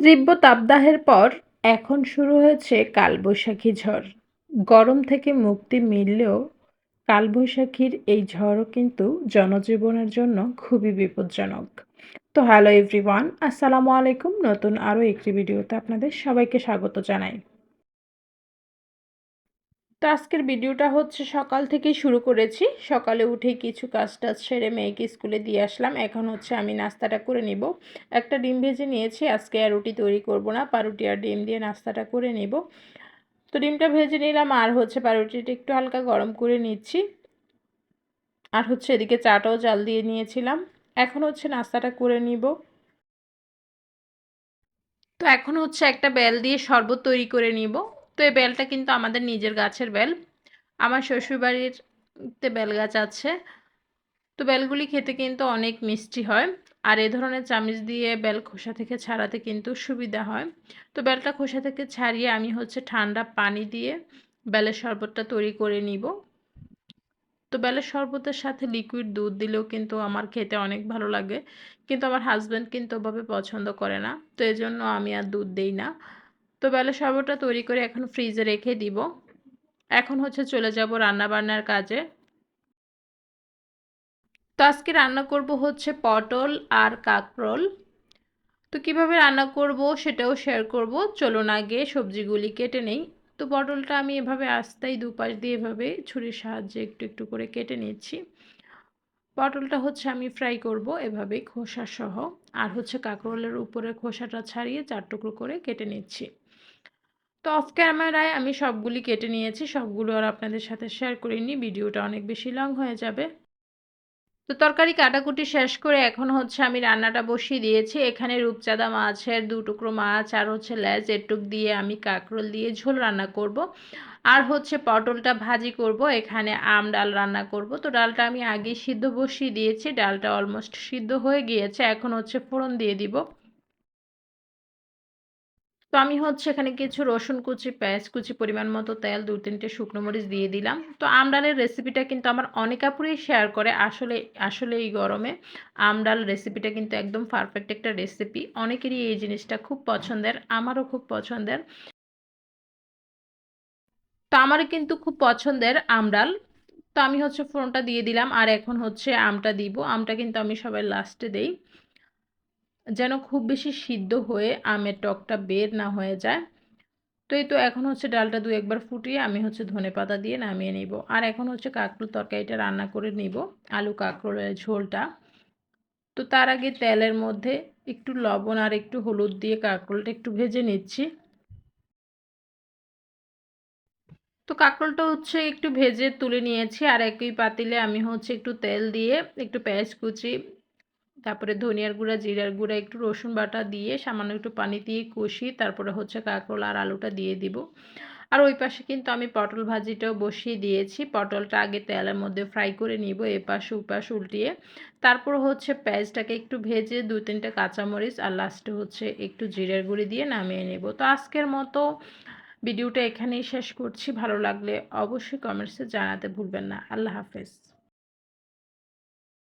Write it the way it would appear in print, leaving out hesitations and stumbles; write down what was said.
তীব্র তাপদাহের পর এখন শুরু হয়েছে কালবৈশাখী ঝড়। গরম থেকে মুক্তি মিললেও কালবৈশাখীর এই ঝড়ও কিন্তু জনজীবনের জন্য খুবই বিপজ্জনক। তো হ্যালো এভরিওয়ান, আসসালামু আলাইকুম। নতুন আরও একটি ভিডিওতে আপনাদের সবাইকে স্বাগত জানাই। তো আজকের ভিডিওটা হচ্ছে সকাল থেকেই শুরু করেছি। সকালে উঠেই কিছু কাজ-টাজ সেরে মেয়েকে স্কুলে দিয়ে আসলাম। এখন হচ্ছে আমি নাস্তাটা করে নিব। একটা ডিম ভেজে নিয়েছি। আজকে আর রুটি তৈরি করব না। পাউরুটি আর ডিম দিয়ে নাস্তাটা করে নিব। তো ডিমটা ভেজে নিলাম আর হচ্ছে পাউরুটিটা একটু হালকা গরম করে নিচ্ছি। আর হচ্ছে এদিকে চাটাও জাল দিয়ে নিয়েছিলাম। এখন হচ্ছে নাস্তাটা করে নিব। তো এখন হচ্ছে একটা বেল দিয়ে শরবত তৈরি করে নিব। তো এই বেলটা কিন্তু আমাদের নিজের গাছের বেল। আমার শ্বশুরবাড়িতে বেল গাছ আছে। তো বেলগুলি খেতে কিন্তু অনেক মিষ্টি হয়। আর এ ধরনের চামিচ দিয়ে বেল খোসা থেকে ছাড়াতে কিন্তু সুবিধা হয়। তো বেলটা খোসা থেকে ছাড়িয়ে আমি হচ্ছে ঠান্ডা পানি দিয়ে বেলের শরবতটা তৈরি করে নিব। তো বেলের শরবতের সাথে লিকুইড দুধ দিলেও কিন্তু আমার খেতে অনেক ভালো লাগে, কিন্তু আমার হাজব্যান্ড কিন্তু ওভাবে পছন্দ করে না, তো এজন্য আমি আর দুধ দেই না। তো বেলের শরবতটা তৈরি করে এখন ফ্রিজে রেখে দিব। এখন হচ্ছে চলে যাব রান্না বান্নার কাজে। তো আজকে রান্না করব হচ্ছে পটল আর কাঁকরোল। তো কিভাবে রান্না করব সেটাও শেয়ার করব। চলুন আগে সবজিগুলি কেটে নেই। তো পটলটা আমি এভাবে আস্তেই দুপাশ দিয়ে এভাবে ছুরির সাহায্যে একটু একটু করে কেটে নিচ্ছি। পটলটা হচ্ছে আমি ফ্রাই করব এভাবে খোসা সহ। আর হচ্ছে কাঁকরোলের উপরে খোসাটা ছাড়িয়ে 4 টুকরো করে কেটে নিচ্ছি। তো অফ ক্যামেরায় আমি সবগুলি কেটে নিয়েছি, সবগুলো আর আপনাদের সাথে শেয়ার করিনি, ভিডিওটা অনেক বেশি লং হয়ে যাবে। তো তরকারি কাটাকুটি শেষ করে এখন হচ্ছে আমি রান্নাটা বসিয়ে দিয়েছি। এখানে রূপচাঁদা মাছের 2 টুকরো মাছ আর হচ্ছে লেজ এটুক দিয়ে আমি কাঁকরোল দিয়ে ঝোল রান্না করব। আর হচ্ছে পটলটা ভাজি করব। এখানে আম ডাল রান্না করব। তো ডালটা আমি আগে সিদ্ধ বসিয়ে দিয়েছি, ডালটা অলমোস্ট সিদ্ধ হয়ে গিয়েছে। এখন হচ্ছে ফোড়ন দিয়ে দিব। তো আমি হচ্ছে এখানে কিছু রসুন কুচি, পেঁয়াজ কুচি, পরিমাণ মতো তেল, 2-3টে শুকনো মরিচ দিয়ে দিলাম। তো আম ডালের রেসিপিটা কিন্তু আমার অনেক আপুরাই শেয়ার করে। আসলে এই গরমে আম ডাল রেসিপিটা কিন্তু একদম পারফেক্ট একটা রেসিপি। অনেকেরই এই জিনিসটা খুব পছন্দের, আমারও খুব পছন্দের। তো আমারও কিন্তু খুব পছন্দের আম ডাল। তো আমি হচ্ছে ফোড়নটা দিয়ে দিলাম আর এখন হচ্ছে আমটা দিব। আমটা কিন্তু আমি সবার লাস্টে দেই, যেন খুব বেশি সিদ্ধ হয়ে আমের টকটা বের না হয়ে যায়। তো এই তো এখন হচ্ছে ডালটা 2-1 বার ফুটিয়ে আমি হচ্ছে ধনেপাতা দিয়ে নামিয়ে নিব। আর এখন হচ্ছে কাঁকরোল তরকারিটা রান্না করে নিব, আলু কাঁকরোলের ঝোলটা। তো তার আগে তেলের মধ্যে একটু লবণ আর একটু হলুদ দিয়ে কাঁকরোলটা একটু ভেজে নিচ্ছি। তো কাঁকরোলটা হচ্ছে একটু ভেজে তুলে নিয়েছি। আর একই পাতিলে আমি হচ্ছে একটু তেল দিয়ে একটু পেঁয়াজ কুচি, তারপরে ধনিয়ার গুঁড়া, জিরার গুঁড়া, একটু রসুন বাটা দিয়ে সামান্য একটু পানি দিয়ে কষি, তারপরে হচ্ছে কাঁকরোল আর আলুটা দিয়ে দিব। আর ওই পাশে কিন্তু আমি পটল ভাজিটাও বসিয়ে দিয়েছি। পটলটা আগে তেলের মধ্যে ফ্রাই করে নিব, এপাশ ওপাশ উল্টিয়ে। তারপর হচ্ছে পেঁয়াজটাকে একটু ভেজে 2-3টে কাঁচামরিচ আর লাস্টে হচ্ছে একটু জিরার গুঁড়ি দিয়ে নামিয়ে নেব। তো আজকের মতো ভিডিওটা এখানেই শেষ করছি। ভালো লাগলে অবশ্যই কমেন্টসে জানাতে ভুলবেন না। আল্লাহ হাফেজ।